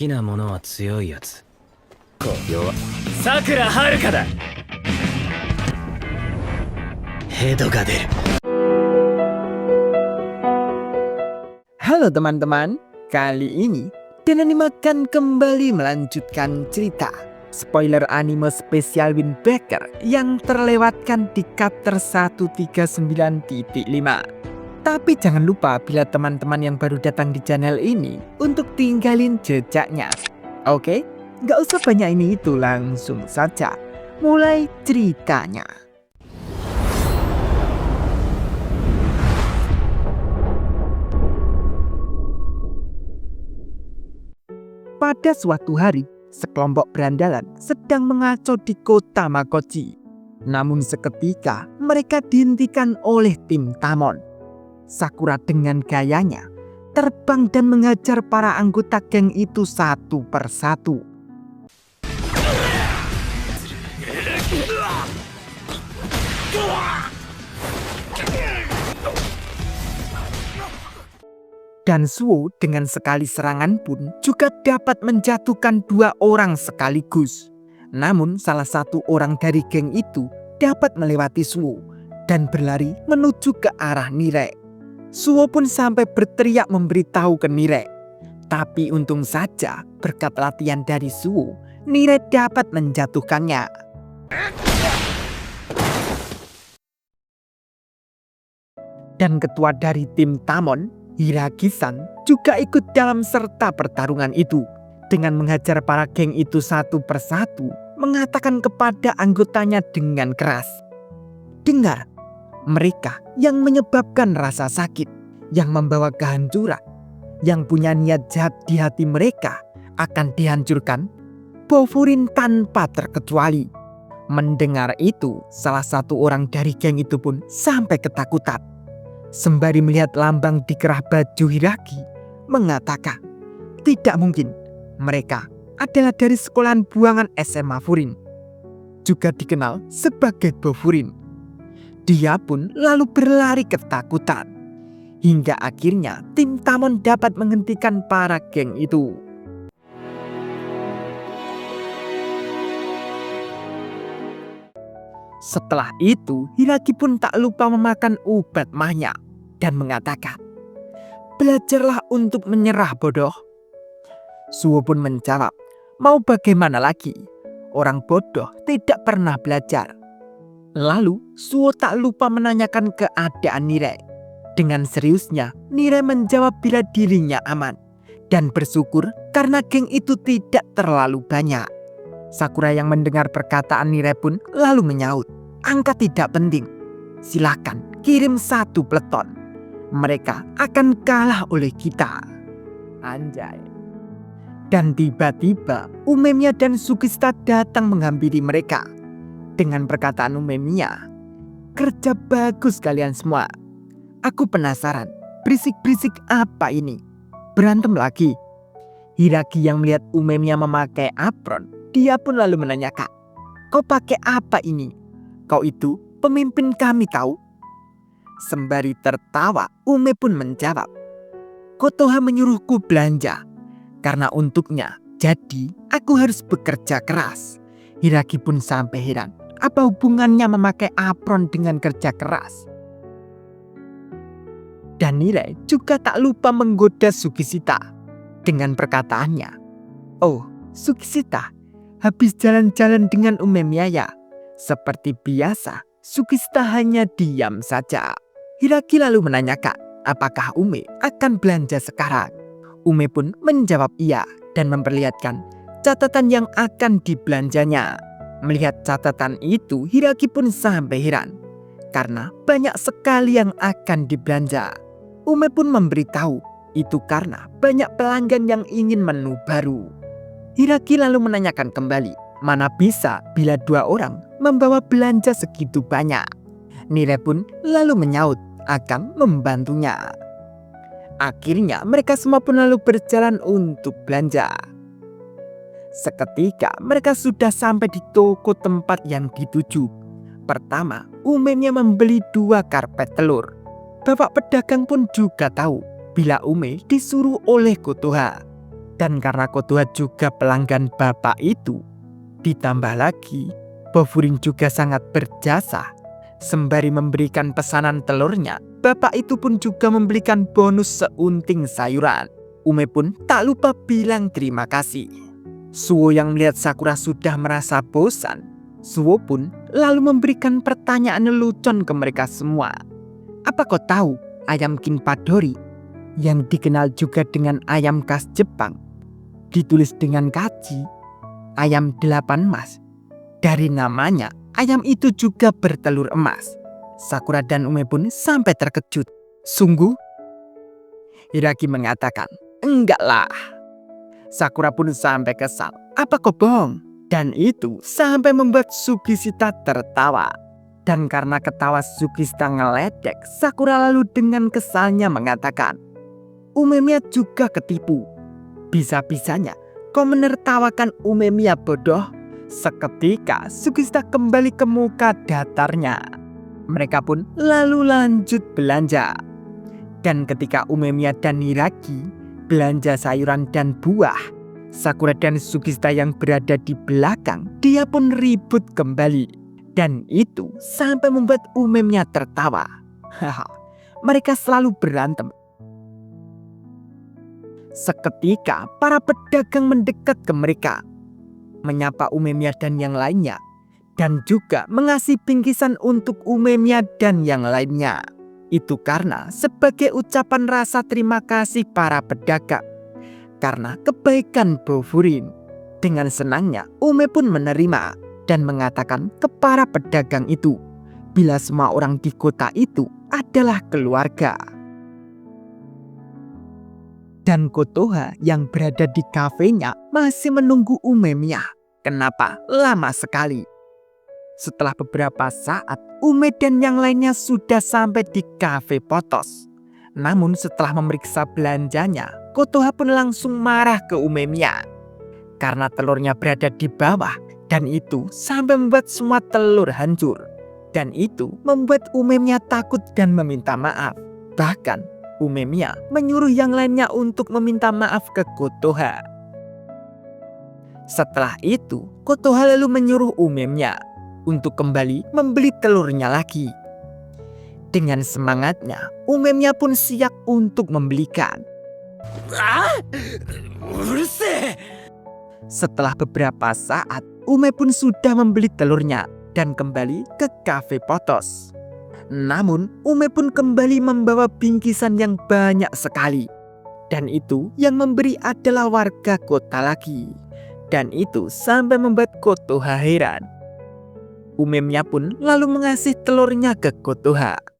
きなものは強いやつ。弱。さくらはるかだ。ヘドが出る。 Halo teman-teman, kali ini Denanime akan kembali melanjutkan cerita spoiler anime spesial Windbreaker yang terlewatkan di chapter 139.5. Tapi jangan lupa bila teman-teman yang baru datang di channel ini untuk tinggalin jejaknya. Oke, nggak usah banyak ini itu, langsung saja mulai ceritanya. Pada suatu hari, sekelompok berandalan sedang mengaco di kota Makochi. Namun seketika mereka dihentikan oleh tim Tamon. Sakura dengan gayanya terbang dan mengajar para anggota geng itu satu persatu. Dan Suo dengan sekali serangan pun juga dapat menjatuhkan dua orang sekaligus. Namun salah satu orang dari geng itu dapat melewati Suo dan berlari menuju ke arah Nire. Suo pun sampai berteriak memberitahu ke Nire. Tapi untung saja berkat latihan dari Suo, Nire dapat menjatuhkannya. Dan ketua dari tim Tamon, Hiragi-san, juga ikut dalam serta pertarungan itu. Dengan menghajar para geng itu satu persatu, mengatakan kepada anggotanya dengan keras, "Dengar, mereka yang menyebabkan rasa sakit, yang membawa kehancuran, yang punya niat jahat di hati mereka akan dihancurkan, Bofurine tanpa terkecuali." Mendengar itu, salah satu orang dari geng itu pun sampai ketakutan. Sembari melihat lambang di kerah baju Hiragi, mengatakan, tidak mungkin mereka adalah dari sekolahan buangan SMA Furin, juga dikenal sebagai Bofurine. Dia pun lalu berlari ketakutan. Hingga akhirnya tim Tamon dapat menghentikan para geng itu. Setelah itu, Hiragi pun tak lupa memakan obat mahnya dan mengatakan, "Belajarlah untuk menyerah, bodoh." Suo pun menjawab, "Mau bagaimana lagi? Orang bodoh tidak pernah belajar." Lalu, Suo tak lupa menanyakan keadaan Nire. Dengan seriusnya, Nire menjawab bila dirinya aman dan bersyukur karena geng itu tidak terlalu banyak. Sakura yang mendengar perkataan Nire pun lalu menyaut, "Angka tidak penting. Silakan kirim satu peleton. Mereka akan kalah oleh kita." Anjay. Dan tiba-tiba Umemiya dan Sugista datang menghampiri mereka. Dengan perkataan Umemiya, "Kerja bagus kalian semua. Aku penasaran, berisik-berisik apa ini? Berantem lagi?" Hiragi yang melihat Umemiya memakai apron, dia pun lalu menanyakan, "Kau pakai apa ini? Kau itu pemimpin kami tahu?" Sembari tertawa, Ume pun menjawab, "Kotoha menyuruhku belanja. Karena untuknya, jadi aku harus bekerja keras." Hiragi pun sampai heran, apa hubungannya memakai apron dengan kerja keras? Dan Nire juga tak lupa menggoda Sugishita dengan perkataannya, "Oh, Sugishita, habis jalan-jalan dengan Umemiya ya?" Seperti biasa, Sugishita hanya diam saja. Hiragi lalu menanyakan, apakah Ume akan belanja sekarang? Ume pun menjawab iya dan memperlihatkan catatan yang akan dibelanjanya. Melihat catatan itu, Hiragi pun sampai heran karena banyak sekali yang akan dibelanja. Ume pun memberitahu itu karena banyak pelanggan yang ingin menu baru. Hiragi lalu menanyakan kembali, mana bisa bila dua orang membawa belanja segitu banyak? Nire pun lalu menyaut akan membantunya. Akhirnya mereka semua pun lalu berjalan untuk belanja. Seketika mereka sudah sampai di toko tempat yang dituju. Pertama, Umenya membeli 2 karpet telur. Bapak pedagang pun juga tahu bila Ume disuruh oleh Kotoha. Dan karena Kotoha juga pelanggan bapak itu, ditambah lagi Bofurin juga sangat berjasa. Sembari memberikan pesanan telurnya, bapak itu pun juga memberikan bonus seunting sayuran. Ume pun tak lupa bilang terima kasih. Suwo yang melihat Sakura sudah merasa bosan, Suwo pun lalu memberikan pertanyaan lelucon ke mereka semua. Apa kau tahu ayam kinpadori yang dikenal juga dengan ayam khas Jepang, ditulis dengan kanji ayam 8 emas? Dari namanya, ayam itu juga bertelur emas. Sakura dan Ume pun sampai terkejut. Sungguh? Hiraki mengatakan, enggaklah. Sakura pun sampai kesal. Apa kau bohong? Dan itu sampai membuat Sugishita tertawa. Dan karena ketawa Sugishita ngeledek, Sakura lalu dengan kesalnya mengatakan, Umemiya juga ketipu. Bisa-bisanya kau menertawakan Umemiya bodoh. Seketika Sugishita kembali ke muka datarnya. Mereka pun lalu lanjut belanja. Dan ketika Umemiya dan Hiraki belanja sayuran dan buah, Sakura dan Sugishita yang berada di belakang, dia pun ribut kembali. Dan itu sampai membuat Umemiya tertawa. Mereka selalu berantem. Seketika para pedagang mendekat ke mereka, menyapa Umemiya dan yang lainnya, dan juga mengasih bingkisan untuk Umemiya dan yang lainnya. Itu karena sebagai ucapan rasa terima kasih para pedagang karena kebaikan Bofurin. Dengan senangnya Ume pun menerima dan mengatakan ke para pedagang itu bila semua orang di kota itu adalah keluarga. Dan Kotoha yang berada di kafenya masih menunggu Umemiya. Kenapa lama sekali? Setelah beberapa saat, Ume dan yang lainnya sudah sampai di kafe Potos. Namun setelah memeriksa belanjanya, Kotoha pun langsung marah ke Umemiya. Karena telurnya berada di bawah, dan itu sampai membuat semua telur hancur. Dan itu membuat Umemiya takut dan meminta maaf. Bahkan Umemiya menyuruh yang lainnya untuk meminta maaf ke Kotoha. Setelah itu, Kotoha lalu menyuruh Umemiya untuk kembali membeli telurnya lagi. Dengan semangatnya, Umemiya pun siap untuk membelikan. Setelah beberapa saat, Ume pun sudah membeli telurnya dan kembali ke kafe Potos. Namun, Ume pun kembali membawa bingkisan yang banyak sekali. Dan itu yang memberi adalah warga kota lagi. Dan itu sampai membuat Kotoha heran. Umemiya pun lalu mengasih telurnya ke Kotoha.